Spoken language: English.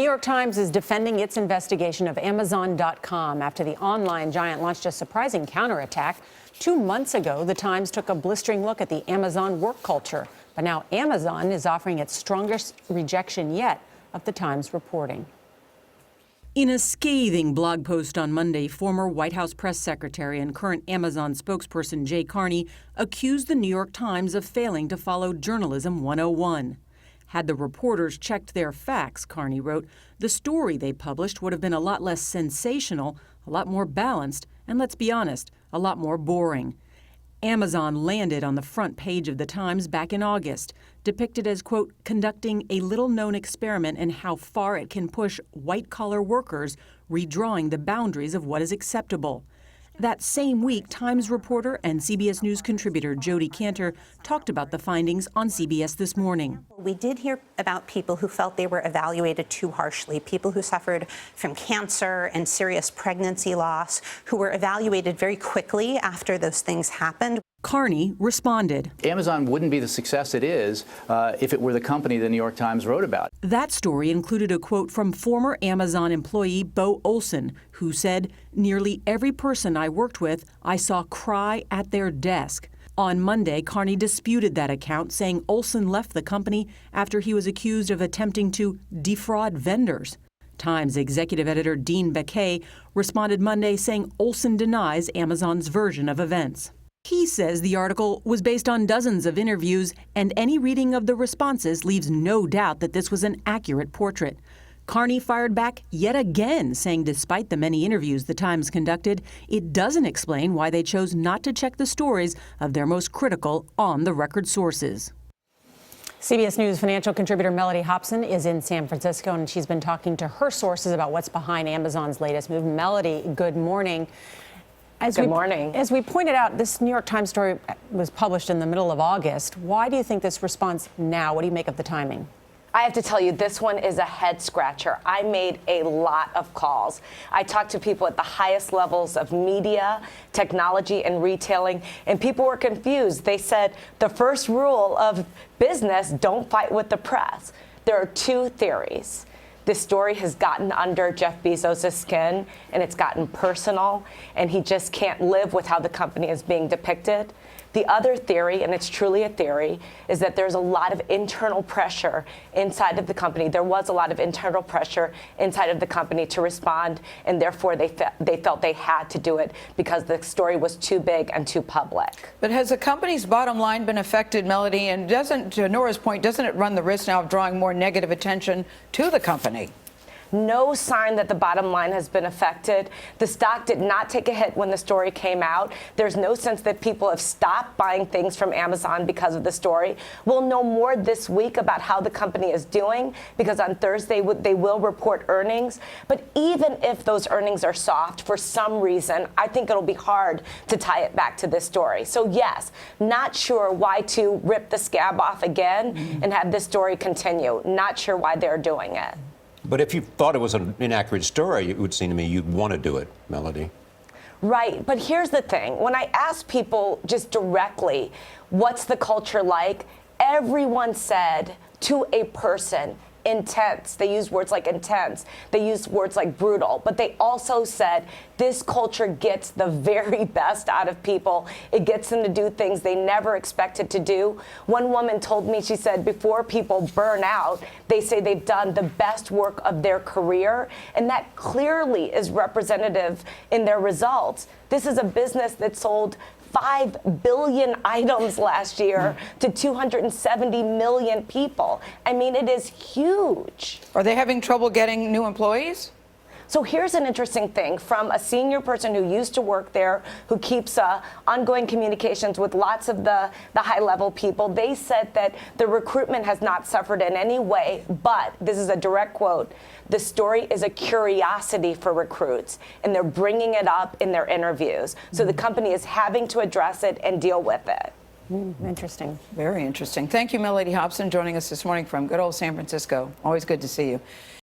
New York Times is defending its investigation of Amazon.com after the online giant launched a surprising counterattack. 2 months ago, the Times took a blistering look at the Amazon work culture. But now Amazon is offering its strongest rejection yet of the Times reporting. In a scathing blog post on Monday, former White House press secretary and current Amazon spokesperson Jay Carney accused the New York Times of failing to follow Journalism 101. Had the reporters checked their facts, Carney wrote, the story they published would have been a lot less sensational, a lot more balanced, and let's be honest, a lot more boring. Amazon landed on the front page of the Times back in August, depicted as, quote, conducting a little-known experiment in how far it can push white-collar workers, redrawing the boundaries of what is acceptable. That same week, Times reporter and CBS News contributor Jodi Kantor talked about the findings on CBS This Morning. We did hear about people who felt they were evaluated too harshly, people who suffered from cancer and serious pregnancy loss, who were evaluated very quickly after those things happened. Carney responded. Amazon wouldn't be the success it is if it were the company the New York Times wrote about. That story included a quote from former Amazon employee Bo Olson, who said, nearly every person I worked with, I saw cry at their desk. On Monday, Carney disputed that account, saying Olson left the company after he was accused of attempting to defraud vendors. Times executive editor Dean Baquet responded Monday, saying Olson denies Amazon's version of events. He says the article was based on dozens of interviews, and any reading of the responses leaves no doubt that this was an accurate portrait. Carney fired back yet again, saying despite the many interviews the Times conducted, it doesn't explain why they chose not to check the stories of their most critical on-the-record sources. CBS News financial contributor Melody Hobson is in San Francisco, and she's been talking to her sources about what's behind Amazon's latest move. Melody, good morning. Good morning. As we pointed out, this New York Times story was published in the middle of August. Why do you think this response now? What do you make of the timing? I have to tell you, this one is a head scratcher. I made a lot of calls. I talked to people at the highest levels of media, technology, and retailing, and people were confused. They said the first rule of business, don't fight with the press. There are two theories. This story has gotten under Jeff Bezos' skin, and it's gotten personal, and he just can't live with how the company is being depicted. The other theory, and it's truly a theory, is that there's a lot of internal pressure inside of the company. There was a lot of internal pressure inside of the company to respond, and therefore they felt they had to do it because the story was too big and too public. But has the company's bottom line been affected, Melody? And doesn't, to Nora's point, doesn't it run the risk now of drawing more negative attention to the company? No sign that the bottom line has been affected. The stock did not take a hit when the story came out. There's no sense that people have stopped buying things from Amazon because of the story. We'll know more this week about how the company is doing, because on Thursday they will report earnings. But even if those earnings are soft for some reason, I think it'll be hard to tie it back to this story. So yes, not sure why to rip the scab off again and have this story continue. Not sure why they're doing it. But if you thought it was an inaccurate story, it would seem to me you'd want to do it, Melody. Right. But here's the thing. When I ask people just directly, what's the culture like? Everyone said to a person, intense. They used words like intense. They used words like brutal. But they also said this culture gets the very best out of people. It gets them to do things they never expected to do. One woman told me, she said, before people burn out, they say they've done the best work of their career. And that clearly is representative in their results. This is a business that sold 5 billion items last year to 270 million people. I mean, it is huge. Are they having trouble getting new employees? So here's an interesting thing from a senior person who used to work there, who keeps ongoing communications with lots of the high-level people. They said that the recruitment has not suffered in any way, but this is a direct quote, the story is a curiosity for recruits, and they're bringing it up in their interviews. So the company is having to address it and deal with it. Interesting. Very interesting. Thank you, Melody Hobson, joining us this morning from good old San Francisco. Always good to see you.